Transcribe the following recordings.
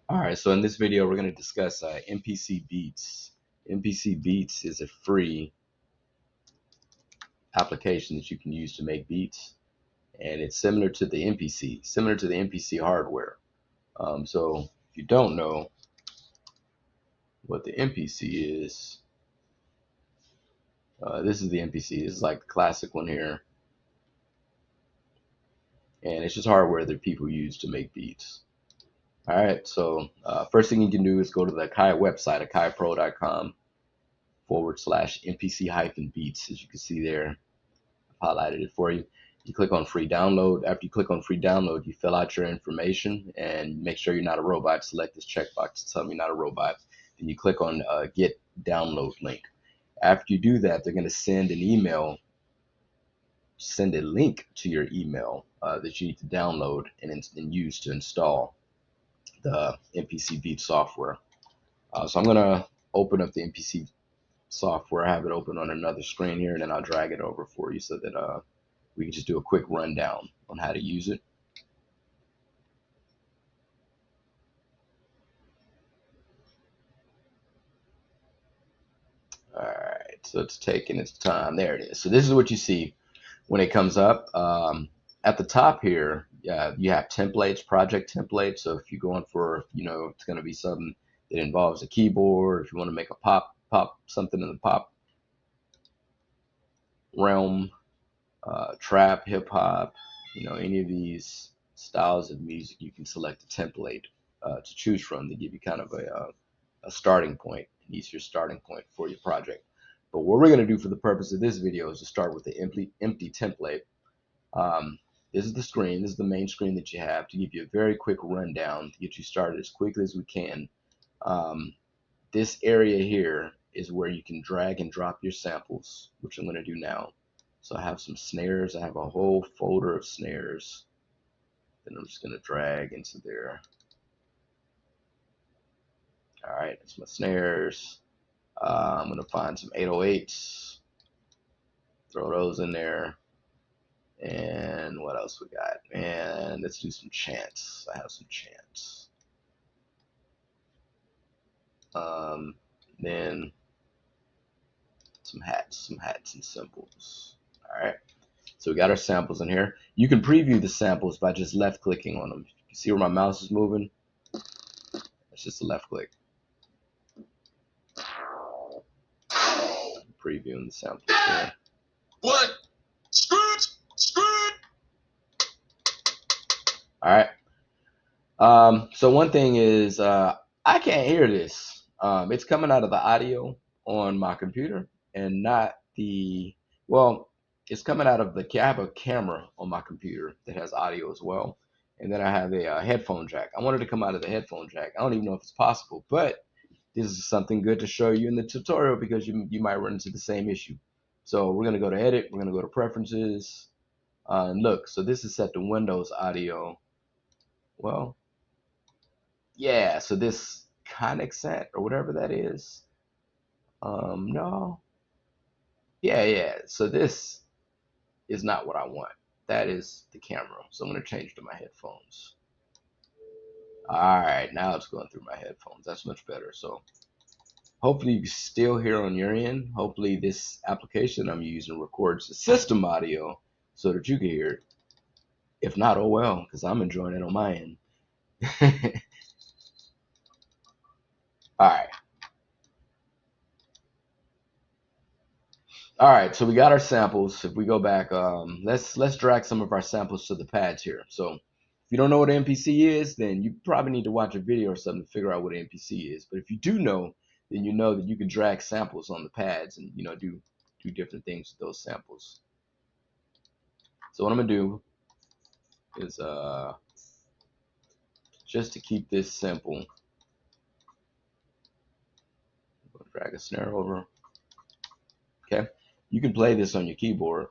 All right, so in this video, we're going to discuss MPC Beats. MPC Beats is a free application that you can use to make beats, and it's similar to the MPC hardware. So if you don't know what the MPC is, this is the MPC. This is like the classic one here, and it's just hardware that people use to make beats. All right, so first thing you can do is go to the Akai website, akaipro.com/MPC-beats. As you can see there, I've highlighted it for you. You click on free download. After you click on free download, you fill out your information and make sure you're not a robot. Select this checkbox to tell me you're not a robot. Then you click on get download link. After you do that, they're going to send an email, send a link to your email that you need to download and use to install the MPC Beats software. So I'm going to open up the MPC software. I have it open on another screen here, and then I'll drag it over for you so that we can just do a quick rundown on how to use it. All right, so it's taking its time. There it is. So this is what you see when it comes up. At the top here, you have templates, project templates. So if you're going for, it's going to be something that involves a keyboard. If you want to make a pop something in the pop realm, trap, hip hop, any of these styles of music, you can select a template to choose from to give you kind of a starting point, an easier starting point for your project. But what we're going to do for the purpose of this video is to start with the empty template. This is the screen. This is the main screen that you have to give you a very quick rundown to get you started as quickly as we can. This area here is where you can drag and drop your samples, which I'm going to do now. So I have some snares. I have a whole folder of snares. Then I'm just going to drag into there. All right, that's my snares. I'm going to find some 808s, throw those in there. And what else we got? And let's do some chants. I have some chants. Then some hats and cymbals. All right. So we got our samples in here. You can preview the samples by just left clicking on them. You see where my mouse is moving? That's just a left click. Previewing the samples here. What? All right. So one thing is I can't hear this. It's coming out of the audio on my computer and not it's coming out of I have a camera on my computer that has audio as well. And then I have a headphone jack. I wanted to come out of the headphone jack. I don't even know if it's possible, but this is something good to show you in the tutorial because you might run into the same issue. So we're going to go to edit. We're going to go to preferences. And look, so this is set to Windows audio. Well, yeah, so this Connexent or whatever that is. No. Yeah. So this is not what I want. That is the camera. So I'm going to change to my headphones. All right, now it's going through my headphones. That's much better. So hopefully you can still hear on your end. Hopefully this application I'm using records the system audio so that you can hear it. If not, oh well, because I'm enjoying it on my end. All right, so we got our samples. If we go back, let's drag some of our samples to the pads here. So if you don't know what an MPC is, then you probably need to watch a video or something to figure out what an MPC is. But if you do know, then you know that you can drag samples on the pads and do different things with those samples. So what I'm gonna do is just to keep this simple, drag a snare over. Okay, you can play this on your keyboard.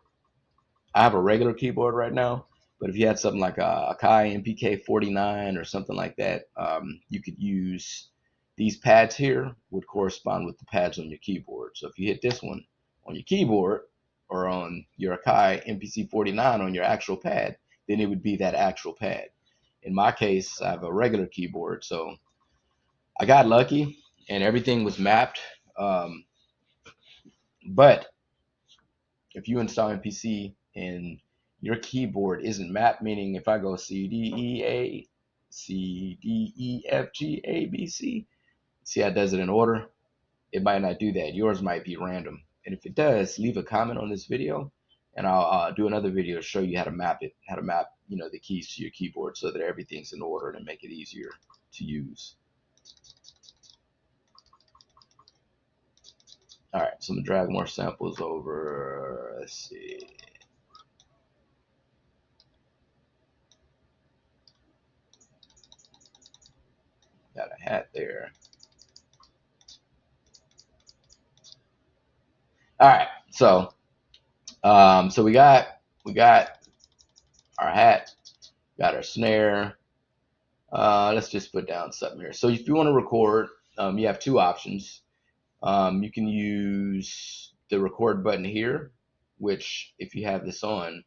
I have a regular keyboard right now, but if you had something like a Akai MPK49 or something like that, you could use these pads here would correspond with the pads on your keyboard. So if you hit this one on your keyboard or on your Akai MPC49 on your actual pad, then it would be that actual pad. In my case, I have a regular keyboard, so I got lucky and everything was mapped. But if you install MPC and your keyboard isn't mapped, meaning if I go C D E A C D E F G A B C, see how it does it in order? It might not do that. Yours might be random. And if it does, leave a comment on this video, and I'll do another video to show you how to map it, how to map, the keys to your keyboard so that everything's in order and make it easier to use. All right, so I'm gonna drag more samples over. Let's see. Got a hat there. All right, so we got our hat, got our snare. Let's just put down something here. So if you want to record, you have two options. You can use the record button here, which if you have this on,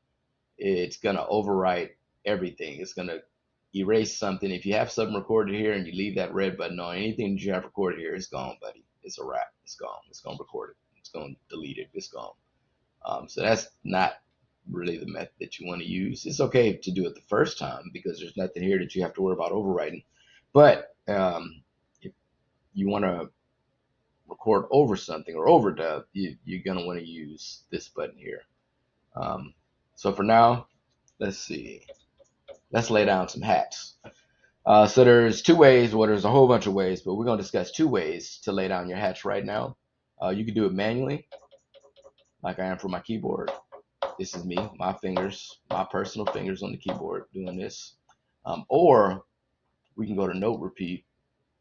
it's gonna overwrite everything. It's gonna erase something. If you have something recorded here and you leave that red button on, anything that you have recorded here is gone, buddy. It's a wrap. It's gone. It's gonna record it. It's gonna delete it. It's gone. So that's not really the method that you want to use. It's okay to do it the first time because there's nothing here that you have to worry about overwriting. But if you want to record over something or overdub, you're going to want to use this button here. So for now, let's see. Let's lay down some hats. So there's two ways, well, there's a whole bunch of ways, but we're going to discuss two ways to lay down your hats right now. You can do it manually, like I am for my keyboard. This is me, my fingers, my personal fingers on the keyboard doing this. Or we can go to note repeat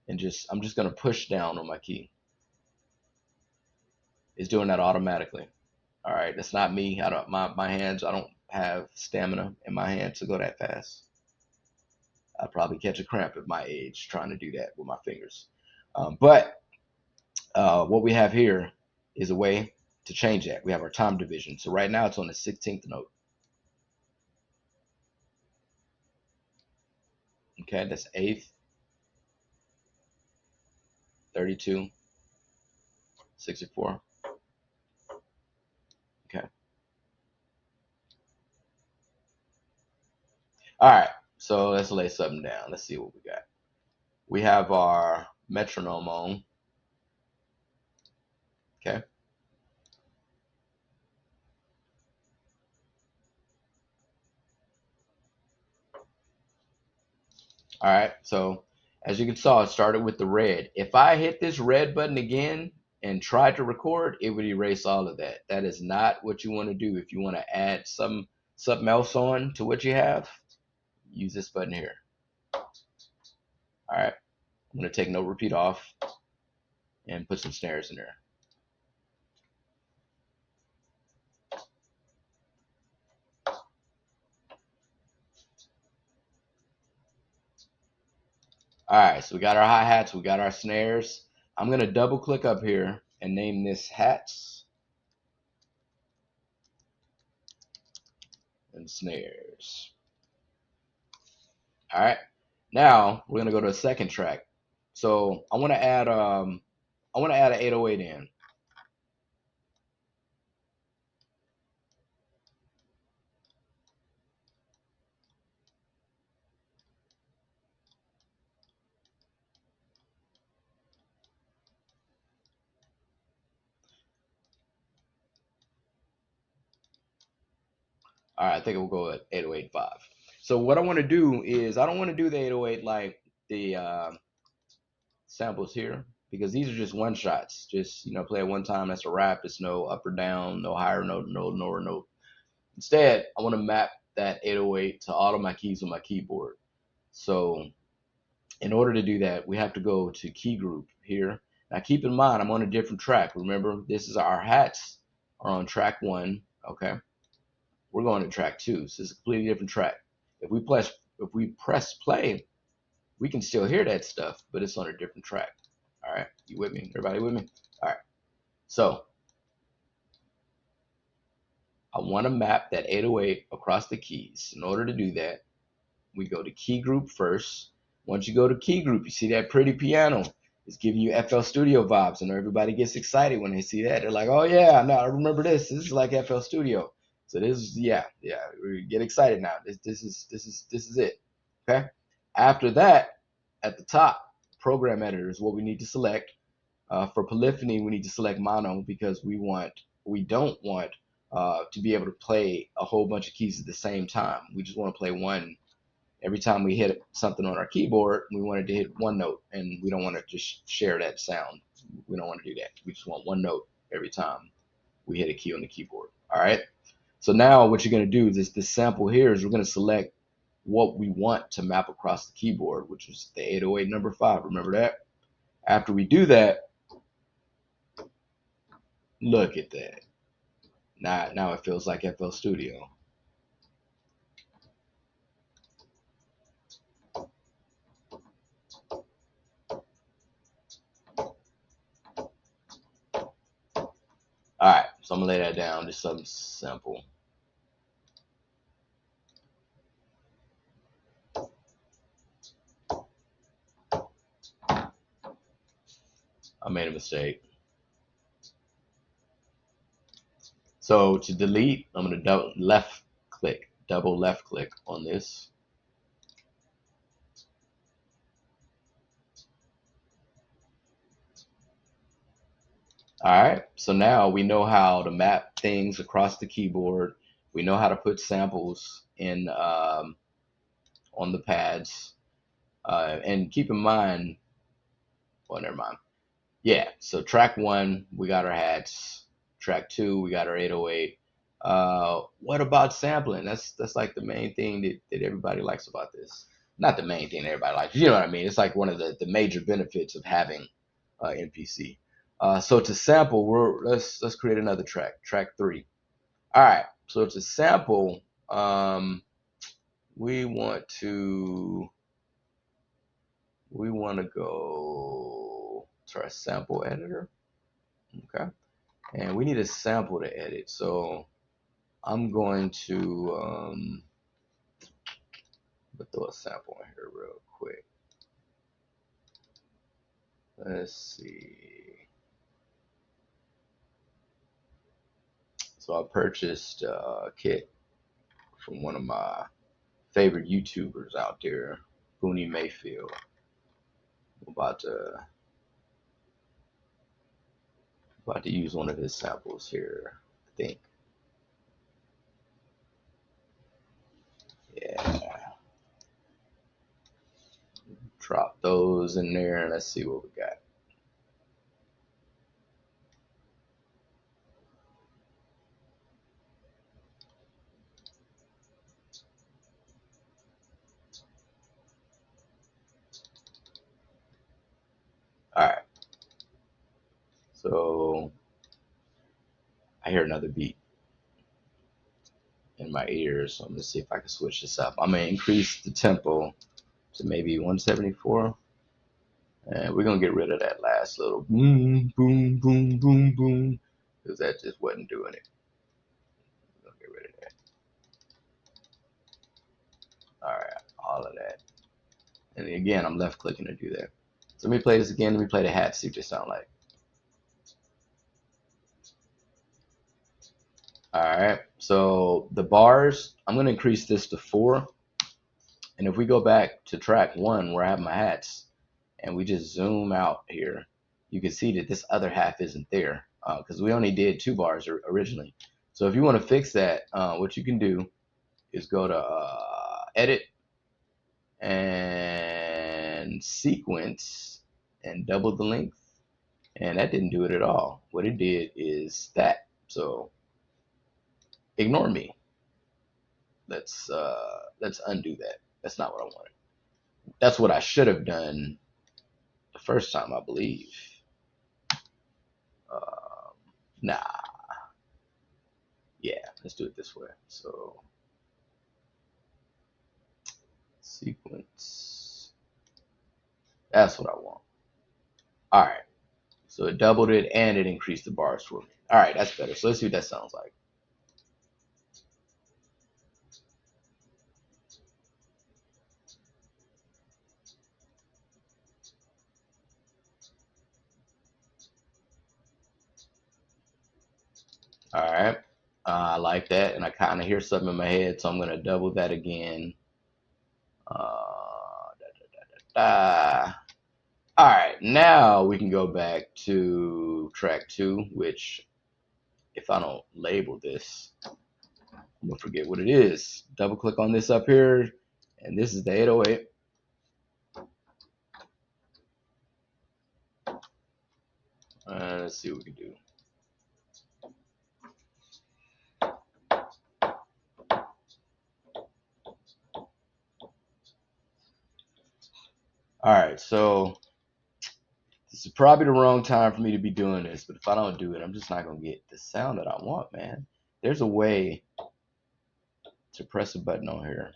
and I'm just going to push down on my key. It's doing that automatically. All right, that's not me. My hands, I don't have stamina in my hands to go that fast. I'd probably catch a cramp at my age trying to do that with my fingers. But what we have here is a way to change that. We have our time division. So right now it's on the 16th note. Okay, that's 8th, 32, 64. Okay. All right, so let's lay something down. Let's see what we got. We have our metronome on. Okay. All right, so as you can saw, it started with the red. If I hit this red button again and try to record, it would erase all of that. That is not what you want to do. If you want to add something else on to what you have, use this button here. All right, I'm going to take note repeat off and put some snares in there. All right, so we got our hi-hats, we got our snares. I'm going to double click up here and name this hats and snares. All right, now we're going to go to a second track. So I want to add an 808 in. All right, I think we'll go at 808.5. So what I want to do is I don't want to do the 808 like the samples here because these are just one shots. Just play it one time. That's a wrap. It's no up or down, no higher note, no lower note. Instead, I want to map that 808 to all of my keys on my keyboard. So in order to do that, we have to go to key group here. Now keep in mind, I'm on a different track. Remember, this is our hats are on track 1. Okay. We're going to track 2, so it's a completely different track. If we press play, we can still hear that stuff, but it's on a different track. All right, you with me? Everybody with me? All right. So I want to map that 808 across the keys. In order to do that, we go to key group first. Once you go to key group, you see that pretty piano. It's giving you FL Studio vibes, and everybody gets excited when they see that. They're like, "Oh yeah, now I remember this. This is like FL Studio." So this is yeah. We get excited now. This is it. Okay. After that, at the top, program editor is what we need to select. For polyphony, we need to select mono because we don't want to be able to play a whole bunch of keys at the same time. We just want to play one. Every time we hit something on our keyboard, we want it to hit one note, and we don't want to just share that sound. We don't want to do that. We just want one note every time we hit a key on the keyboard. All right. So now what you're going to do is this sample here is we're going to select what we want to map across the keyboard, which is the 808 number 5. Remember that? After we do that, look at that. Now it feels like FL Studio. All right, so I'm gonna lay that down. Just something simple. I made a mistake. So to delete, I'm gonna double left click on this. All right, so now we know how to map things across the keyboard. We know how to put samples in on the pads. And keep in mind, well, never mind. Yeah, so track 1, we got our hats. Track 2, we got our 808. What about sampling? That's like the main thing that everybody likes about this. Not the main thing everybody likes. You know what I mean? It's like one of the major benefits of having MPC. So to sample, let's create another track 3. All right. So to sample, we want to go to our sample editor. Okay. And we need a sample to edit. So I'm going to throw a sample in here real quick. Let's see. So I purchased a kit from one of my favorite YouTubers out there, Booney Mayfield. I'm about to use one of his samples here, I think. Yeah. Drop those in there and let's see what we got. All right. So I hear another beat in my ears. So I'm gonna see if I can switch this up. I'm gonna increase the tempo to maybe 174. And we're gonna get rid of that last little boom, boom, boom, boom, boom, because that just wasn't doing it. We're gonna get rid of that. All right, all of that. And again, I'm left clicking to do that. So let me play this again. Let me play the hat, see what they sound like. All right, so the bars, I'm gonna increase this to 4. And if we go back to track 1 where I have my hats and we just zoom out here, you can see that this other half isn't there because we only did 2 bars originally. So if you want to fix that, what you can do is go to edit and sequence and double the length. And that didn't do it at all. What it did is that. So ignore me. Let's undo that. That's not what I wanted. That's what I should have done the first time, I believe. Nah. Yeah, let's do it this way. So sequence. That's what I want. All right. So it doubled it and it increased the bars for me. All right, that's better. So let's see what that sounds like. All right. I like that, and I kind of hear something in my head, so I'm gonna double that again. Da. All right, now we can go back to track two, which if I don't label this, I'm gonna forget what it is. Double click on this up here, and this is the 808. Let's see what we can do. All right, so this is probably the wrong time for me to be doing this, but if I don't do it, I'm just not gonna get the sound that I want, man. There's a way to press a button on here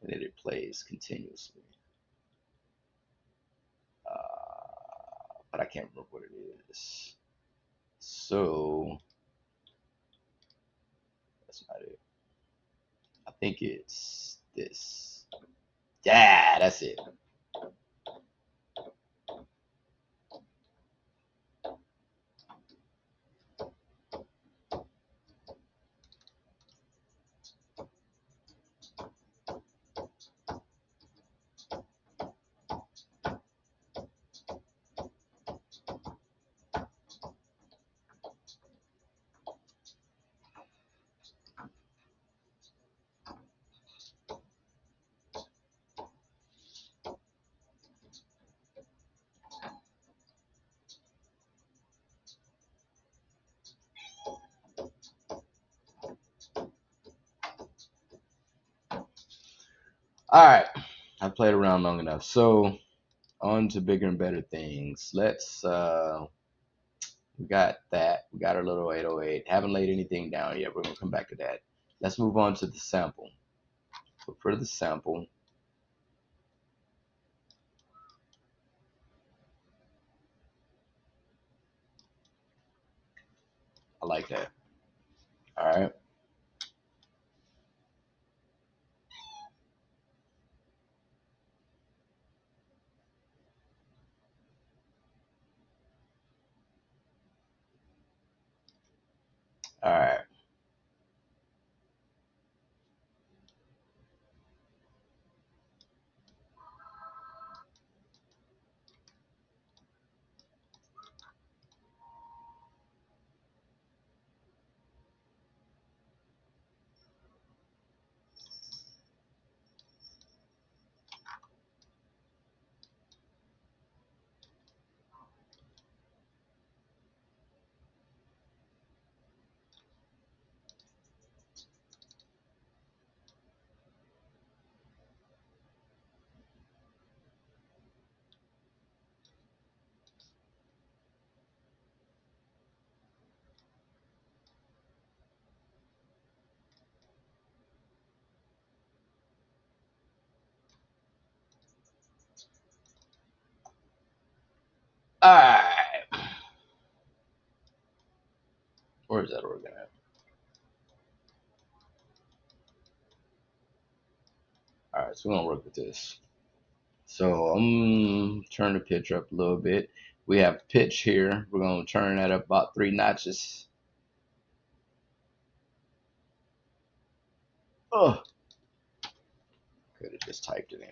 and then it plays continuously. But I can't remember what it is. So that's not it. I think it's this. Yeah, that's it. All right, I played around long enough. So on to bigger and better things. Let's we got that. We got our little 808. Haven't laid anything down yet. We're gonna come back to that. Let's move on to the sample. So for the sample, I like that. All right. All right. All right. Where is that organ at? All right, so we're gonna work with this. So I'm turn the pitch up a little bit. We have pitch here. We're gonna turn that up about 3 notches. Oh, could have just typed it in.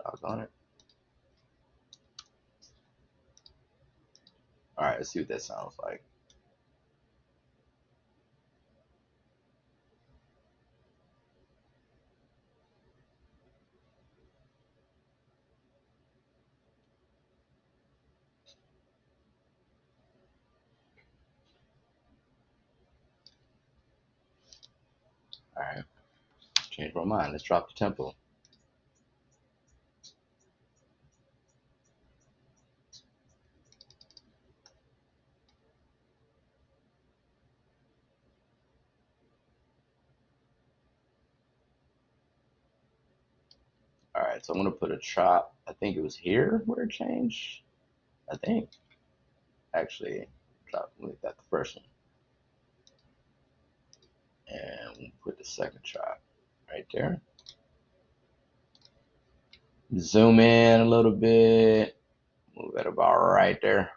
Doggone it. All right, let's see what that sounds like. All right, change my mind. Let's drop the tempo. All right, so I'm gonna put a chop. I think it was here where it changed. I think actually, chop. Let me that the first one, and we'll put the second chop right there. Zoom in a little bit. Move it about right there.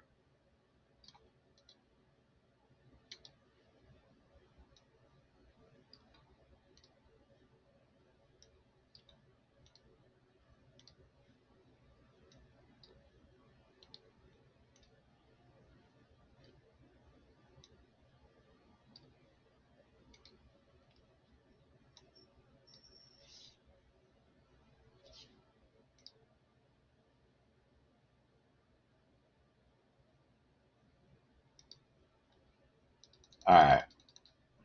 All right,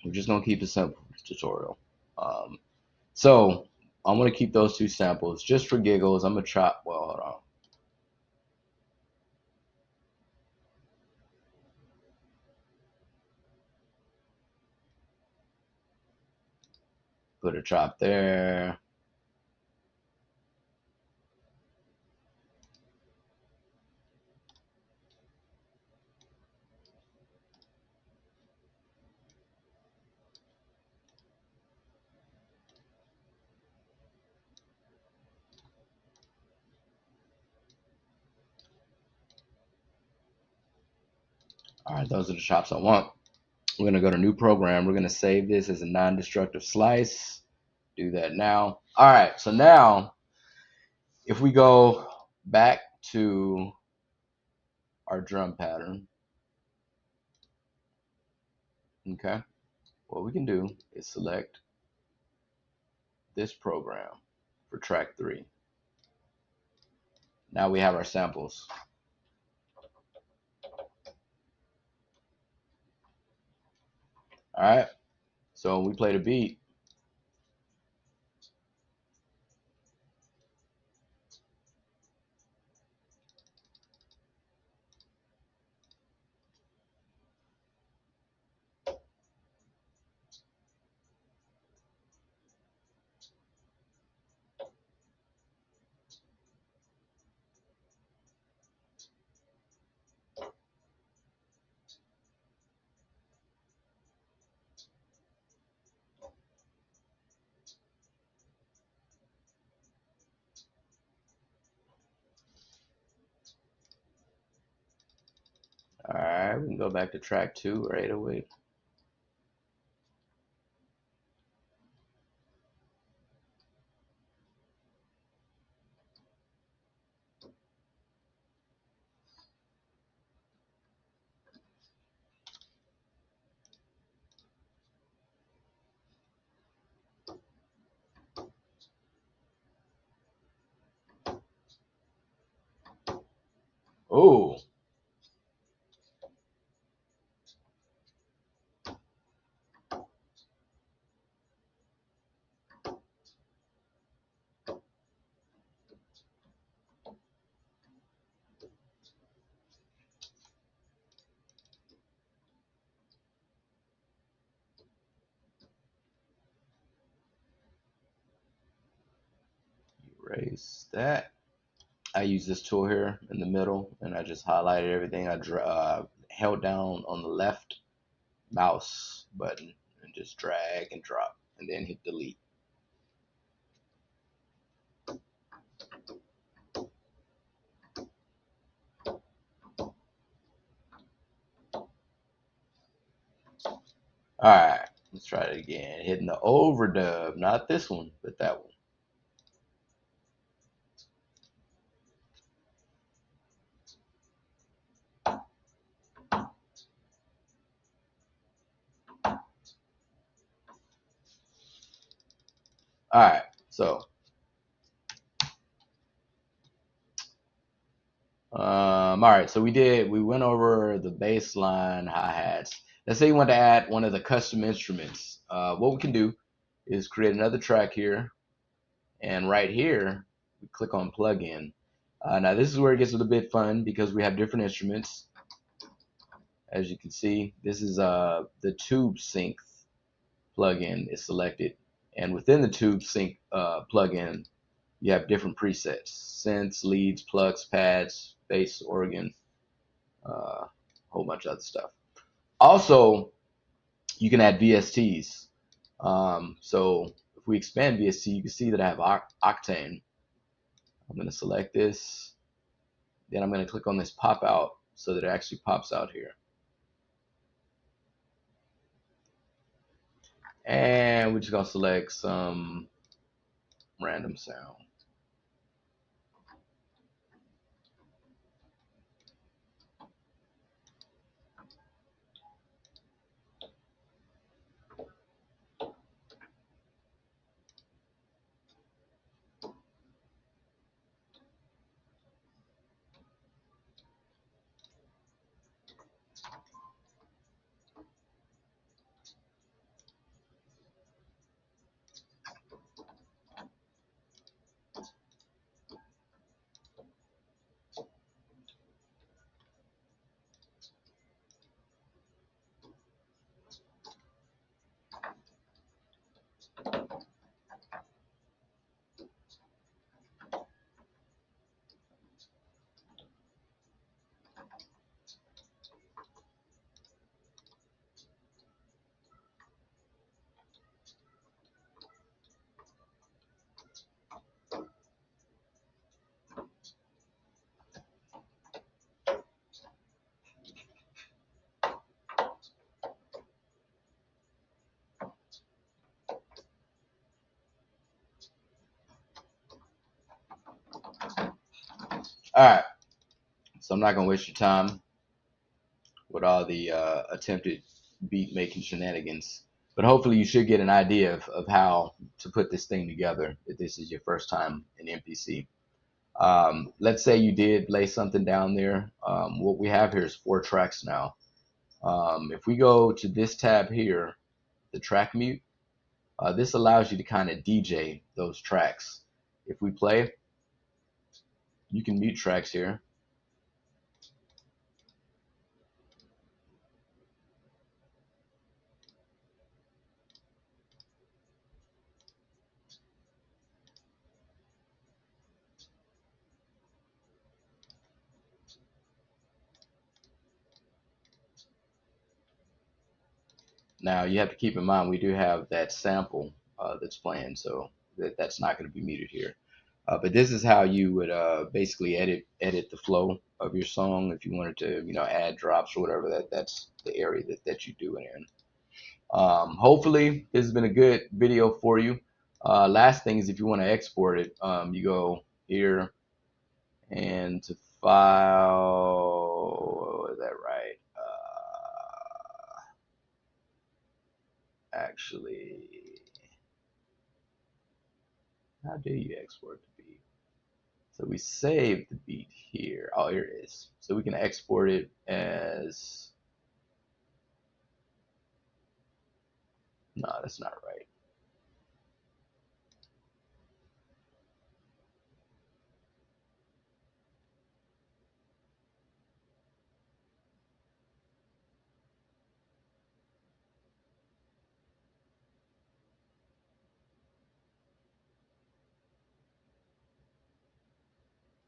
we're just gonna keep it simple tutorial. So I'm gonna keep those two samples just for giggles. I'm gonna chop. Well, hold on. Put a chop there. All right, those are the chops I want. We're gonna go to new program. We're gonna save this as a non-destructive slice. Do that now. All right, so now if we go back to our drum pattern, okay, what we can do is select this program for track 3. Now we have our samples. All right, so when we play the beat, all right, we can go back to track 2 or 808. Oh, erase that. I use this tool here in the middle, and I just highlighted everything. I held down on the left mouse button and just drag and drop, and then hit delete. All right, let's try it again. Hitting the overdub, not this one, but that one. All right, so all right, so we went over the bass line hi-hats. Let's say you want to add one of the custom instruments. What we can do is create another track here, and right here we click on plugin. Now this is where it gets a little bit fun because we have different instruments. As you can see, this is the tube sync plugin is selected, and within the tube sync plugin you have different presets: synths, leads, plucks, pads, bass, organ, a whole bunch of other stuff. Also, you can add VSTs. So if we expand VST, you can see that I have Octane. I'm going to select this. Then I'm going to click on this pop out so that it actually pops out here. And we're just going to select some random sound. All right, so I'm not gonna waste your time with all the attempted beat making shenanigans, but hopefully you should get an idea of how to put this thing together if this is your first time in MPC. Let's say you did lay something down there. What we have here is 4 tracks now. If we go to this tab here, the track mute, this allows you to kind of DJ those tracks. If we play, you can mute tracks here. Now you have to keep in mind we do have that sample that's playing, so that's not going to be muted here. But this is how you would basically edit the flow of your song if you wanted to, add drops or whatever. That's the area that you do it in. Hopefully this has been a good video for you. Last thing is if you want to export it, you go here and to file. Is that right? Actually, how do you export the beat? So we save the beat here. Oh, here it is. So we can export it as, no, that's not right.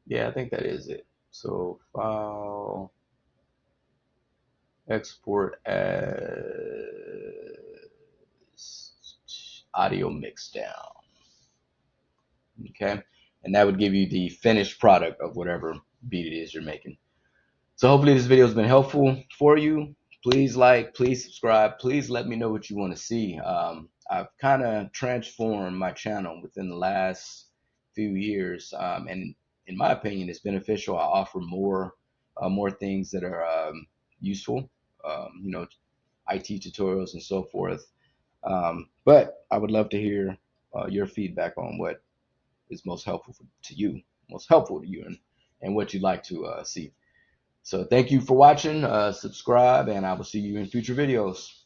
Yeah, I think that is it. So file, export as audio mix down. Okay, and that would give you the finished product of whatever beat it is you're making. So hopefully this video has been helpful for you. Please like, please subscribe, please let me know what you want to see. I've kind of transformed my channel within the last few years, and in my opinion, it's beneficial. I offer more things that are useful, IT tutorials and so forth. But I would love to hear your feedback on what is most helpful to you, and what you'd like to see. So thank you for watching. Subscribe, and I will see you in future videos.